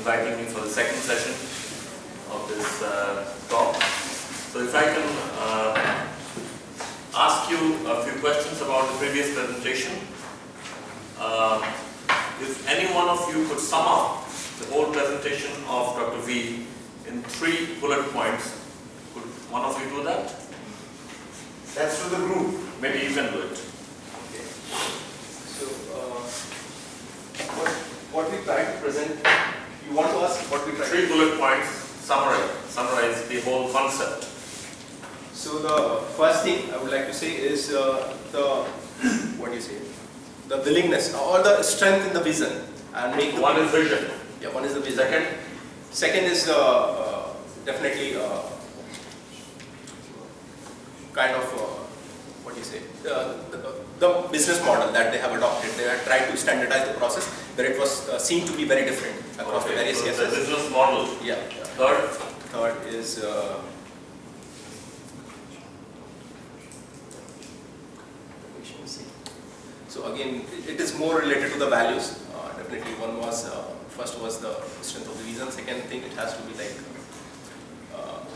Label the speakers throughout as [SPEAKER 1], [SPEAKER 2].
[SPEAKER 1] inviting me for the second session of this talk. So if I can ask you a few questions about the previous presentation. If any one of you could sum up the whole presentation of Dr. V in 3 bullet points, could one of you do that?
[SPEAKER 2] That's to the group.
[SPEAKER 1] Maybe you can do it.
[SPEAKER 3] Okay. So, what we try to present, you want to ask what we try
[SPEAKER 1] 3 bullet points, summarize the whole concept.
[SPEAKER 3] So the first thing I would like to say is the willingness or the strength in the vision, and make
[SPEAKER 1] one is vision.
[SPEAKER 3] Yeah, one is the vision. Second is definitely kind of the business model that they have adopted. They have tried to standardize the process, but it was seen to be very different across the various cases.
[SPEAKER 1] The business model.
[SPEAKER 3] Yeah. Third is so again, it is more related to the values. Definitely, first was the strength of the vision. Second thing, it has to be like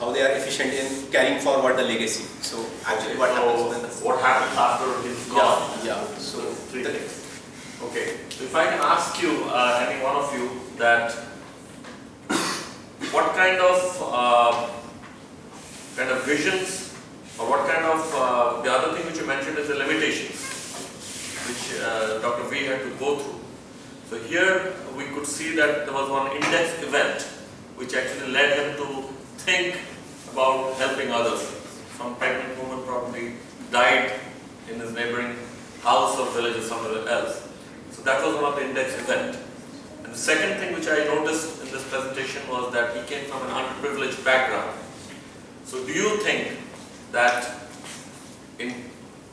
[SPEAKER 3] how they are efficient in carrying forward the legacy. So actually, what
[SPEAKER 1] happens after he's gone?
[SPEAKER 3] Yeah. So
[SPEAKER 1] 3 things. Okay. So if I can ask you, any one of you, that what kind of visions, or what kind of the other thing which you mentioned is the limitations, which Dr. V had to go through. So here we could see that there was one index event which actually led him to think about helping others. Some pregnant woman probably died in his neighboring house or village or somewhere else. So that was one of the index event. And the second thing which I noticed in this presentation was that he came from an underprivileged background. So do you think that in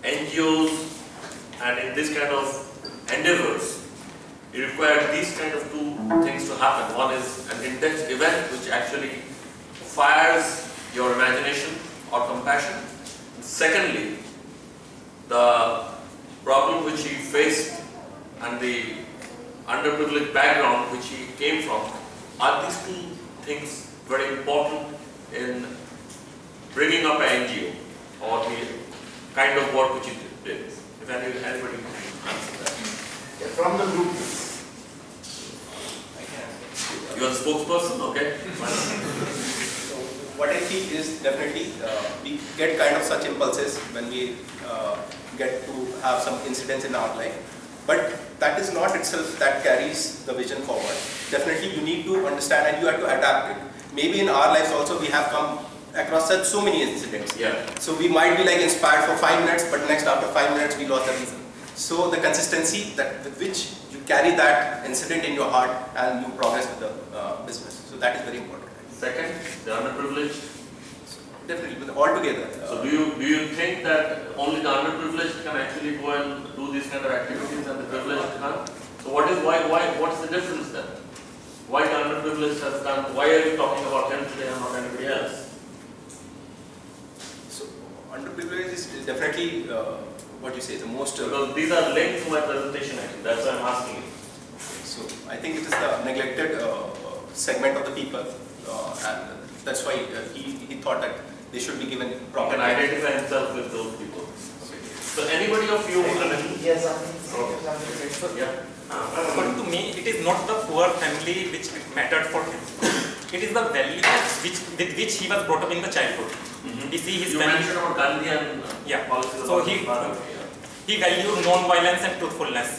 [SPEAKER 1] NGOs and in this kind of endeavors, you require these kind of 2 things to happen? One is an index event which actually fires your imagination or compassion. And secondly, the problem which he faced and the underprivileged background which he came from, are these 2 things very important in bringing up an NGO or the kind of work which he did? If anybody can answer that.
[SPEAKER 2] Yeah, from the group.
[SPEAKER 1] You are the spokesperson, okay?
[SPEAKER 3] So what I feel is definitely we get kind of such impulses when we get to have some incidents in our life, but that is not itself that carries the vision forward. Definitely you need to understand and you have to adapt it. Maybe in our lives also we have come across so many incidents.
[SPEAKER 1] Yeah.
[SPEAKER 3] So we might be like inspired for 5 minutes, but next after 5 minutes we lost the reason. So the consistency with which you carry that incident in your heart and you progress with the business. So that is very important.
[SPEAKER 1] Second, the underprivileged.
[SPEAKER 3] So definitely, with all together.
[SPEAKER 1] So do you think that only the underprivileged can actually go and do these kind of activities and the privileged can't? So what's the difference then? Why the underprivileged has done? Why are you talking about him today and not anybody else?
[SPEAKER 3] So underprivileged is definitely what you say, the most...
[SPEAKER 1] Because these are linked to my presentation actually, that's why I'm asking you.
[SPEAKER 3] So I think it is the neglected segment of the people, and that's why he thought that they should be given proper...
[SPEAKER 1] He can identify himself with those people. Okay. So anybody of you...
[SPEAKER 2] Yes, something.
[SPEAKER 1] Yeah.
[SPEAKER 4] But to me, it is not the poor family which mattered for him. It is the values with which he was brought up in the childhood. You see his family.
[SPEAKER 1] Mentioned about Gandhi and policies.
[SPEAKER 4] So he valued non-violence and truthfulness.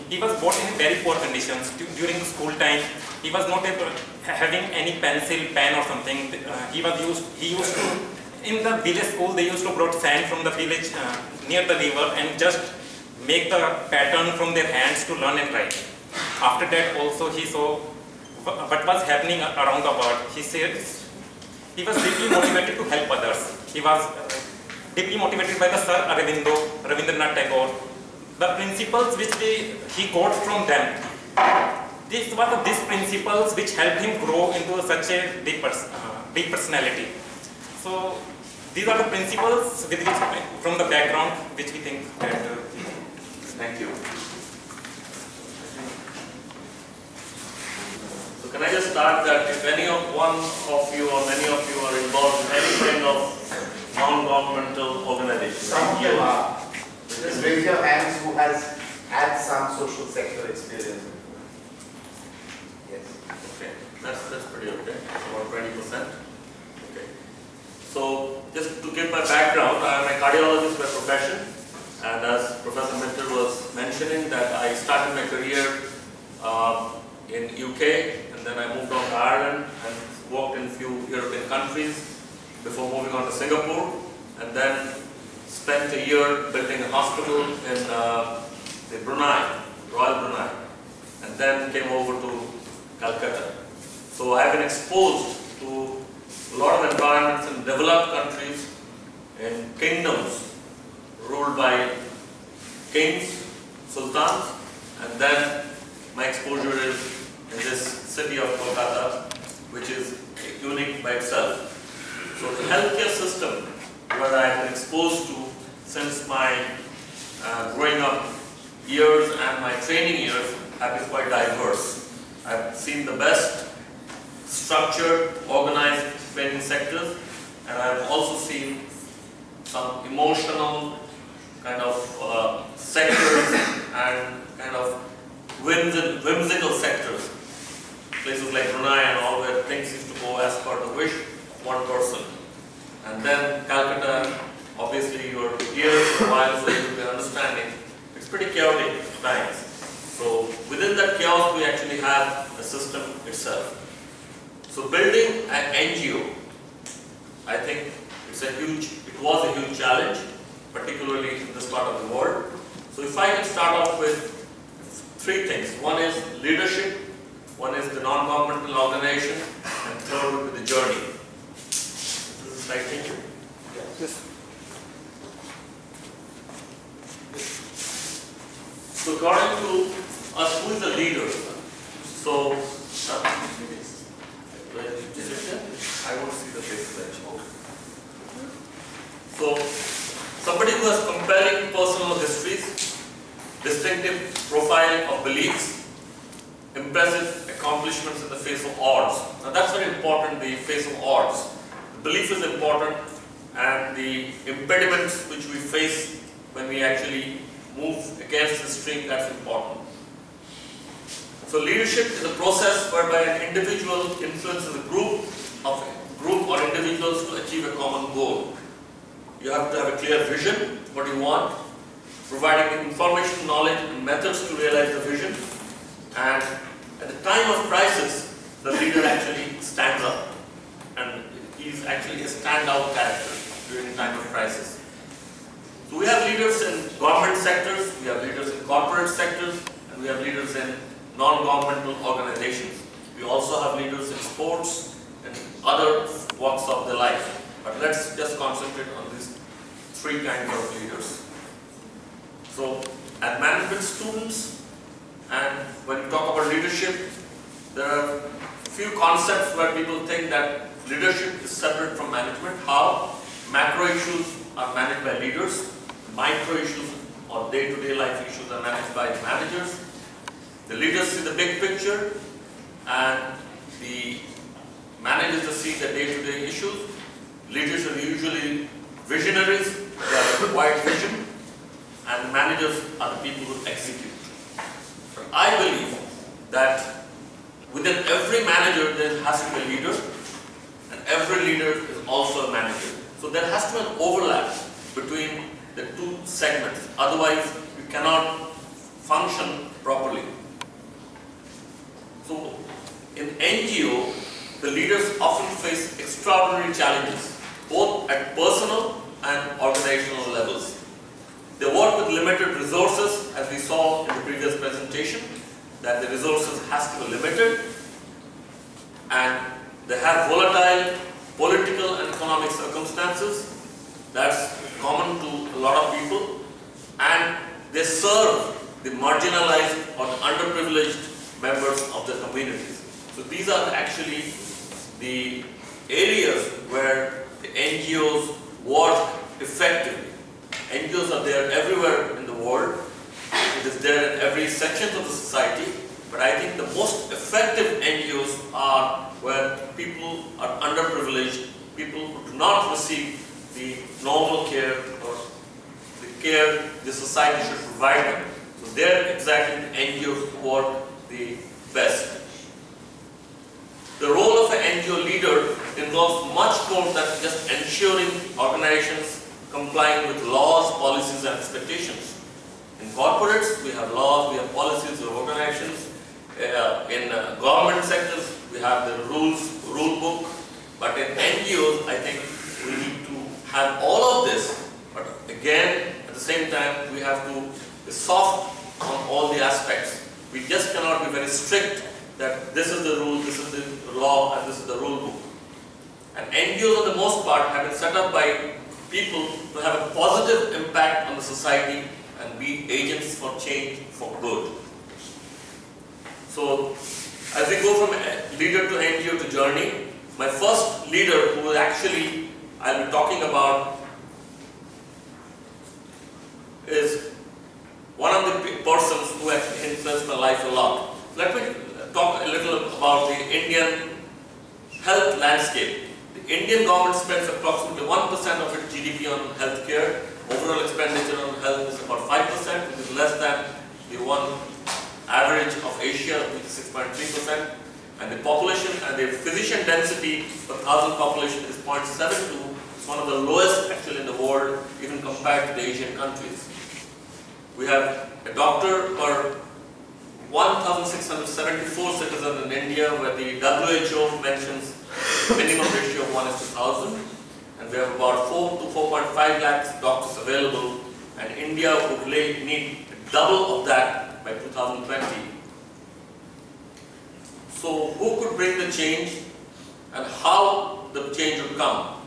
[SPEAKER 4] He was brought in very poor conditions during the school time. He was not able having any pencil, pen or something. He used to in the village school. They used to brought sand from the village near the river and just make the pattern from their hands to learn and write. After that, also he saw what was happening around the world. He said he was deeply motivated to help others. He was deeply motivated by the Sir Rabindranath Tagore. The principles which he got from them, these were these principles which helped him grow into such a deep personality. So these are the principles with which, from the background, which we think that.
[SPEAKER 1] Thank you. So can I just start that if one of you or many of you are involved in any kind of non-governmental organization?
[SPEAKER 2] Some of them are. Just raise your hands who has had some social sector experience. Yes.
[SPEAKER 1] Okay, that's pretty okay. About 20%. Okay. So just to give my background, I am a cardiologist by profession, and as Professor Mittal was mentioning, that I started my career in UK, and then I moved on to Ireland and worked in a few European countries before moving on to Singapore, and then spent a year building a hospital in the Brunei, Royal Brunei, and then came over to Calcutta. So I have been exposed to a lot of environments in developed countries, in kingdoms ruled by kings, sultans, and then my exposure is in this city of Kolkata, which is unique by itself. So the healthcare system where I have been exposed to since my growing up years and my training years have been quite diverse. I've seen the best structured, organized training sectors, and I've also seen some emotional kind of sectors and kind of whimsical sectors. Places like Brunei and all where things used to go as per the wish of one person. And then Calcutta, obviously you are here for a while, so you'll be understanding. It's pretty chaotic at times. So within that chaos, we actually have the system itself. So building an NGO, I think it was a huge challenge, particularly in this part of the world. So if I can start off with three things. One is leadership, one is the non-governmental organization, and third would be the journey. This is a slide change.
[SPEAKER 2] Yes.
[SPEAKER 1] So according to us, who is the leader? So, I won't see the face actually. So, somebody who has compelling personal histories, distinctive profile of beliefs, impressive accomplishments in the face of odds. Now that's very important, the face of odds. The belief is important, and the impediments which we face when we actually move against the stream, that's important. So leadership is a process whereby an individual influences a group or individuals to achieve a common goal. You have to have a clear vision, what you want, providing information, knowledge, and methods to realize the vision. And at the time of crisis, the leader actually stands up, and he's actually a standout character during the time of crisis. So we have leaders in government sectors, we have leaders in corporate sectors, and we have leaders in non-governmental organizations. We also have leaders in sports and other walks of the life. But let's just concentrate on these three kinds of leaders. So, as management students, and when you talk about leadership, there are a few concepts where people think that leadership is separate from management. How? Macro issues are managed by leaders, micro issues or day-to-day life issues are managed by managers. The leaders see the big picture, and the managers see the day-to-day issues. Leaders are usually visionaries, they have a wide vision, and managers are the people who execute. But I believe that within every manager there has to be a leader, and every leader is also a manager. So there has to be an overlap between the two segments, otherwise you cannot function properly. So in NGO, the leaders often face extraordinary challenges, both at personal and organizational levels. They work with limited resources, as we saw in the previous presentation, that the resources has to be limited, and they have volatile political and economic circumstances. That's common to a lot of people, and they serve the marginalized or the underprivileged members of the communities. So these are actually the areas where the NGOs work effectively. NGOs are there everywhere in the world. It is there in every section of the society, but I think the most effective NGOs are where people are underprivileged, people who do not receive the normal care or the care the society should provide them. So they're exactly the NGOs who work the best. The role of an NGO leader involves much more than just ensuring organizations complying with laws, policies and expectations. In corporates, we have laws, we have policies, we have organizations. In government sectors, we have the rule book. But in NGOs, I think we need to have all of this. But again, at the same time, we have to be soft on all the aspects. We just cannot be very strict that this is the rule, this is the law, and this is the rule book. And NGOs, for the most part, have been set up by people to have a positive impact on the society and be agents for change for good. So, as we go from leader to NGO to journey, my first leader who actually I'll be talking about is one of the persons who actually influenced my life a lot. Let me talk a little about the Indian health landscape. The Indian government spends approximately 1% of its GDP on healthcare. Overall expenditure on health is about 5%, which is less than the average of Asia, which is 6.3%. And the population and the physician density per thousand population is 0.72. It's one of the lowest actually in the world, even compared to the Asian countries. We have a doctor per 1,674 citizens in India, where the WHO mentions minimum ratio of 1:1,000, and we have about 4 to 4.5 lakhs doctors available, and India would need double of that by 2020. So who could bring the change and how the change would come?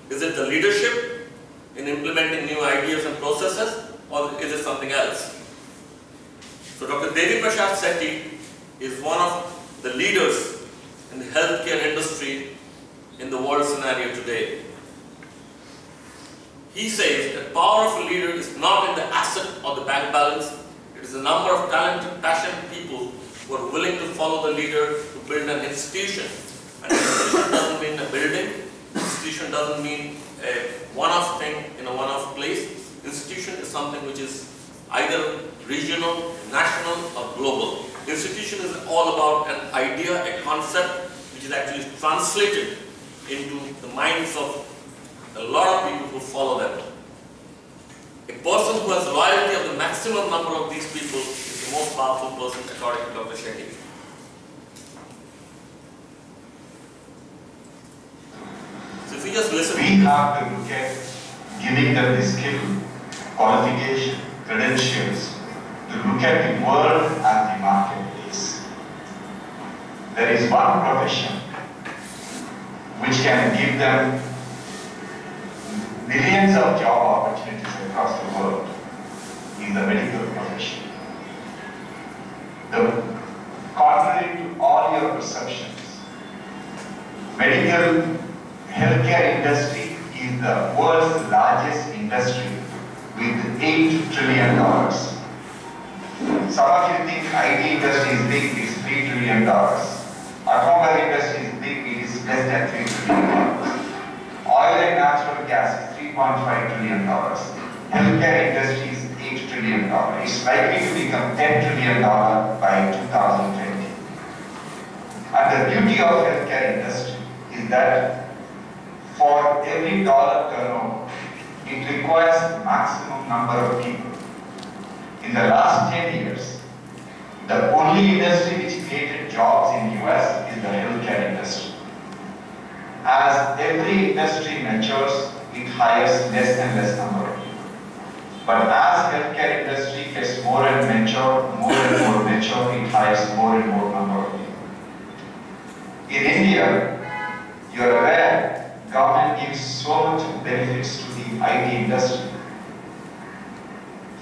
[SPEAKER 1] Is it the leadership in implementing new ideas and processes, or is it something else? So Dr. Devi Prasad Sethi is one of the leaders in the healthcare industry in the world scenario today. He says that power of a leader is not in the asset or the bank balance, it is the number of talented, passionate people who are willing to follow the leader to build an institution. And institution doesn't mean a building, institution doesn't mean a one-off thing in a one-off place. Institution is something which is either regional, national or global. Institution is all about an idea, a concept which is actually translated into the minds of a lot of people who follow them. A person who has loyalty of the maximum number of these people is the most powerful person according to Dr. Shetty. So if we just listen.
[SPEAKER 5] We have to look at giving them the skill, qualification, credentials, to look at the world as the marketplace. There is one profession which can give them millions of job opportunities across the world, is the medical profession. Contrary to all your perceptions, medical healthcare industry is the world's largest industry with $8 trillion. Some of you think IT industry is big, it's $3 trillion. Automobile industry is big, it is less than $3 trillion. Oil and natural gas is $3.5 trillion. Healthcare industry is $8 trillion. It's likely to become $10 trillion by 2020. And the beauty of healthcare industry is that for every dollar turnover, it requires the maximum number of people. In the last 10 years, the only industry which created jobs in the US is the healthcare industry. As every industry matures, it hires less and less number of people. But as healthcare industry gets more and more mature, it hires more and more number of people. In India, you are aware, government gives so much benefits to the IT industry.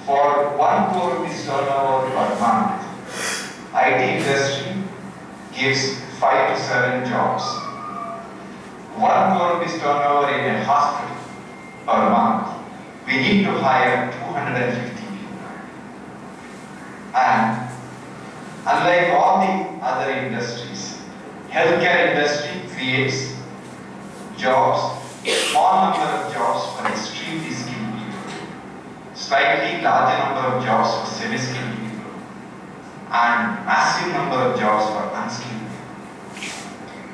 [SPEAKER 5] For 1 crore rupees turnover per month, IT industry gives 5 to 7 jobs. 1 crore rupees turnover in a hospital per month, we need to hire 250 people. And unlike all the other industries. Healthcare industry creates jobs, a small number of jobs for extremely skilled people, slightly larger number of jobs for semi-skilled people, and massive number of jobs for unskilled people.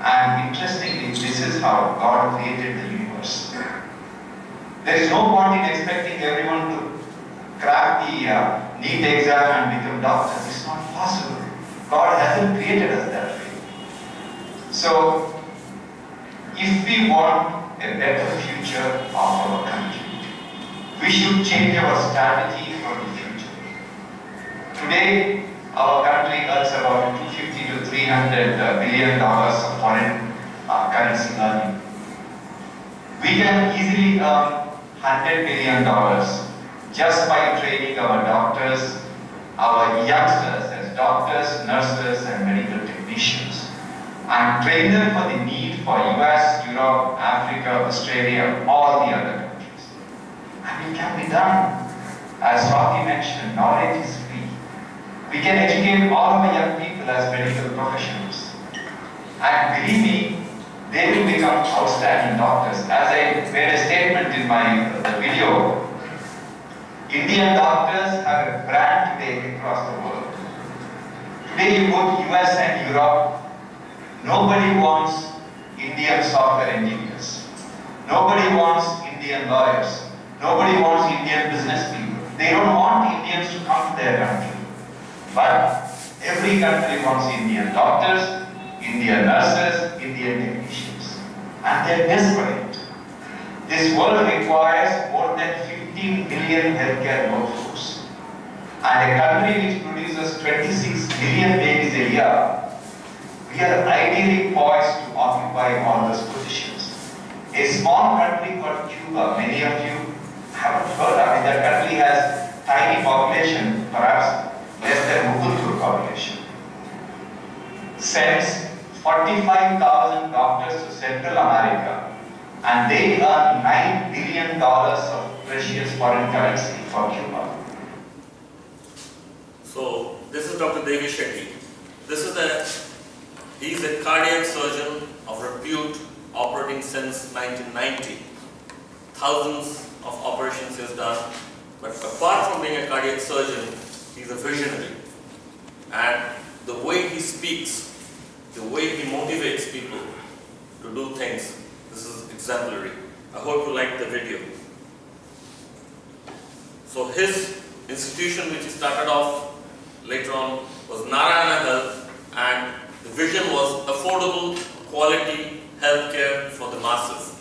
[SPEAKER 5] And interestingly, this is how God created the universe. There is no point in expecting everyone to crack the NEET exam and become doctors. It's not possible. God hasn't created us that way. So, if we want a better future of our country, we should change our strategy for the future. Today, our country earns about $250 to $300 billion of foreign currency earning. We can easily earn $100 billion just by training our doctors, our youngsters as doctors, nurses, and medical technicians, and train them for the need for US, Europe, Africa, Australia, all the other countries. And it can be done. As Swati mentioned, knowledge is free. We can educate all our young people as medical professionals. And believe me, they will become outstanding doctors. As I made a statement in my video, Indian doctors have a brand today across the world. Today you go to US and Europe, nobody wants Indian software engineers. Nobody wants Indian lawyers. Nobody wants Indian business people. They don't want Indians to come to their country. But every country wants Indian doctors, Indian nurses, Indian technicians. And they're desperate. This world requires more than 15 million healthcare workforce. And a country which produces 26 million babies a year, we are ideally poised to occupy all those positions. A small country called Cuba, many of you haven't heard. I mean, that country has tiny population, perhaps less than Ubuntu population, sends 45,000 doctors to Central America, and they earn $9 billion of precious foreign currency for Cuba.
[SPEAKER 1] So this is Dr. Devi Shetty. He is a cardiac surgeon of repute, operating since 1990. Thousands of operations he has done, but apart from being a cardiac surgeon, he is a visionary. And the way he speaks, the way he motivates people to do things, this is exemplary. I hope you like the video. So his institution, which he started off later on, was Narayana Health, and the vision was affordable, quality healthcare for the masses.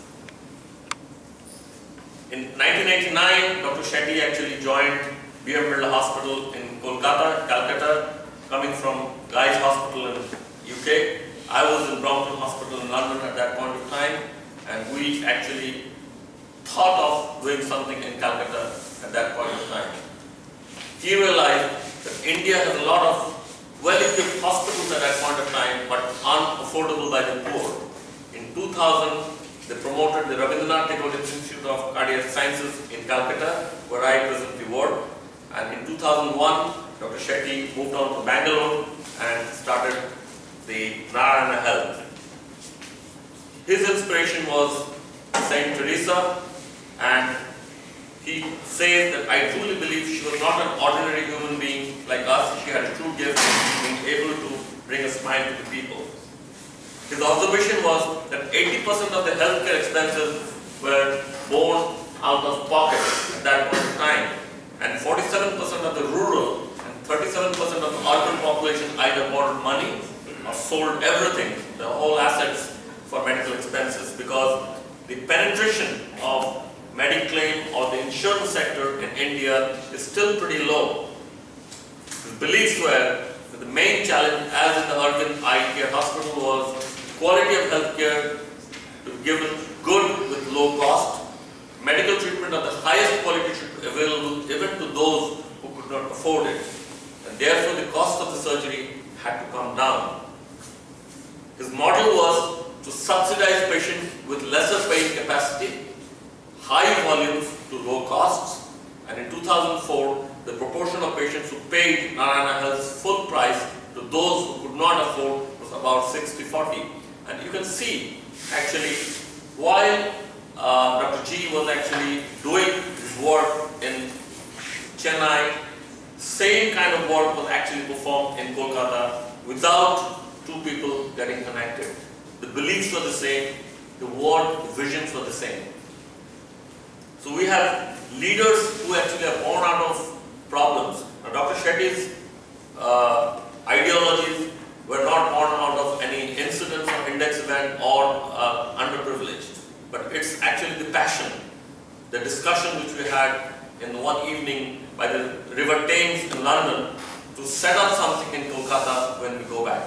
[SPEAKER 1] In 1989, Dr. Shetty actually joined BM Birla Hospital in Kolkata, Calcutta, coming from Guy's Hospital in UK. I was in Brompton Hospital in London at that point of time, and we actually thought of doing something in Calcutta at that point of time. He realized that India has a lot of well-equipped hospitals at that point of time, but unaffordable by the poor. In 2000, they promoted the Rabindranath Tagore Institute of Cardiac Sciences in Calcutta, where I presently work. And in 2001, Dr. Shetty moved on to Bangalore and started the Narayana Health. His inspiration was Saint Teresa, and he says that I truly believe she was not an ordinary human being like us. She had a true gift of being able to bring a smile to the people. His observation was that 80% of the healthcare expenses were borne out of pocket at that point in time, and 47% of the rural and 37% of the urban population either borrowed money or sold everything, the whole assets, for medical expenses, because the penetration of Mediclaim or the insurance sector in India is still pretty low. His beliefs were that the main challenge, as in the urban eye care hospital, was quality of healthcare to be given good with low cost. Medical treatment of the highest quality should be available even to those who could not afford it. And therefore the cost of the surgery had to come down. His model was to subsidize patients with lesser paying capacity, high volumes to low costs, and in 2004, the proportion of patients who paid Narayana Health's full price to those who could could not afford was about 60-40. And you can see actually while Dr. G was actually doing his work in Chennai, same kind of work was actually performed in Kolkata without two people getting connected. The beliefs were the same, the work, the visions were the same. So we have leaders who actually are born out of problems. Now, Dr. Shetty's ideologies were not born out of any incidents or index event or underprivileged, but it's actually the passion, the discussion which we had in one evening by the River Thames in London to set up something in Kolkata when we go back.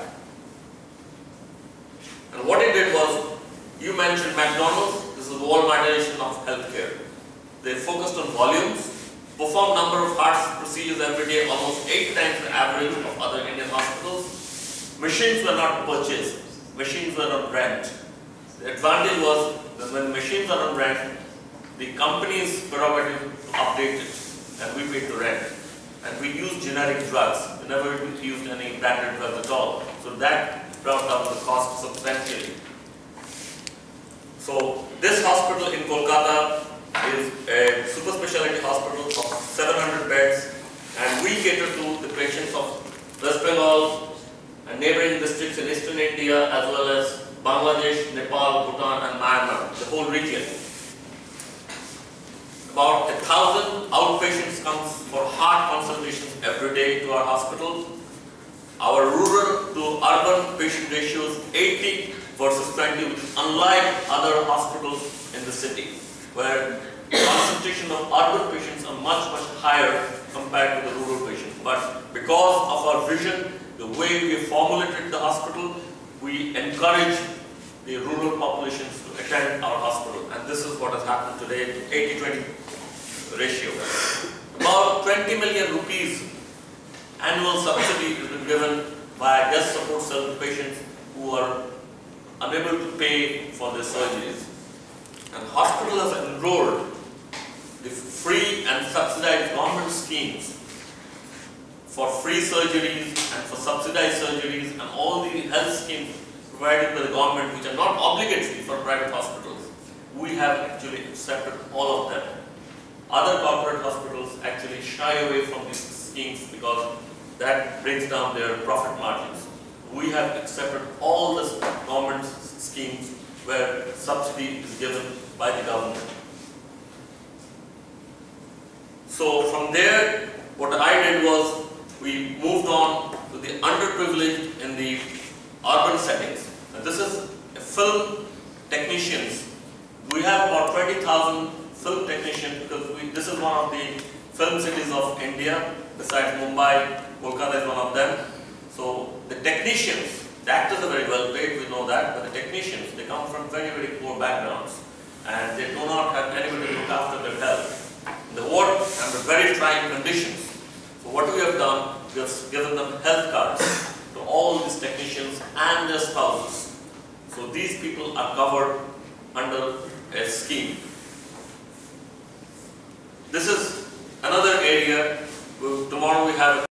[SPEAKER 1] And what it did was, you mentioned McDonald's, this is the Walmartization of healthcare. They focused on volumes, performed number of heart procedures every day, almost 8 times the average of other Indian hospitals. Machines were not purchased, machines were on rent. The advantage was that when machines are on rent, the company's prerogative to update it, and we paid the rent. And we used generic drugs. We never used any branded drugs at all. So that brought down the cost substantially. So this hospital in Kolkata is a super specialty hospital of 700 beds, and we cater to the patients of West Bengal and neighboring districts in eastern India, as well as Bangladesh, Nepal, Bhutan and Myanmar, the whole region. About 1,000 outpatients comes for heart consultations every day to our hospital. Our rural to urban patient ratio is 80 versus 20, which is unlike other hospitals in the city, where concentration of urban patients are much higher compared to the rural patients. But because of our vision, the way we formulated the hospital, we encourage the rural populations to attend our hospital. And this is what has happened today, 80-20 ratio. About 20 million rupees annual subsidy has been given by death support cell to patients who are unable to pay for their surgeries. And the hospital has enrolled the free and subsidized government schemes for free surgeries and for subsidized surgeries and all the health schemes provided by the government, which are not obligatory for private hospitals. We have actually accepted all of them. Other corporate hospitals actually shy away from these schemes because that brings down their profit margins. We have accepted all the government schemes where subsidy is given by the government. So from there, what I did was, we moved on to the underprivileged in the urban settings. And this is film technicians. We have about 20,000 film technicians because this is one of the film cities of India. Besides Mumbai, Kolkata is one of them. So the technicians, the actors are very well paid, we know that, but the technicians, they come from very poor backgrounds and they do not have anybody to look after their health. They work under very trying conditions. So what we have done, we have given them health cards to all these technicians and their spouses. So these people are covered under a scheme. This is another area. Tomorrow we have a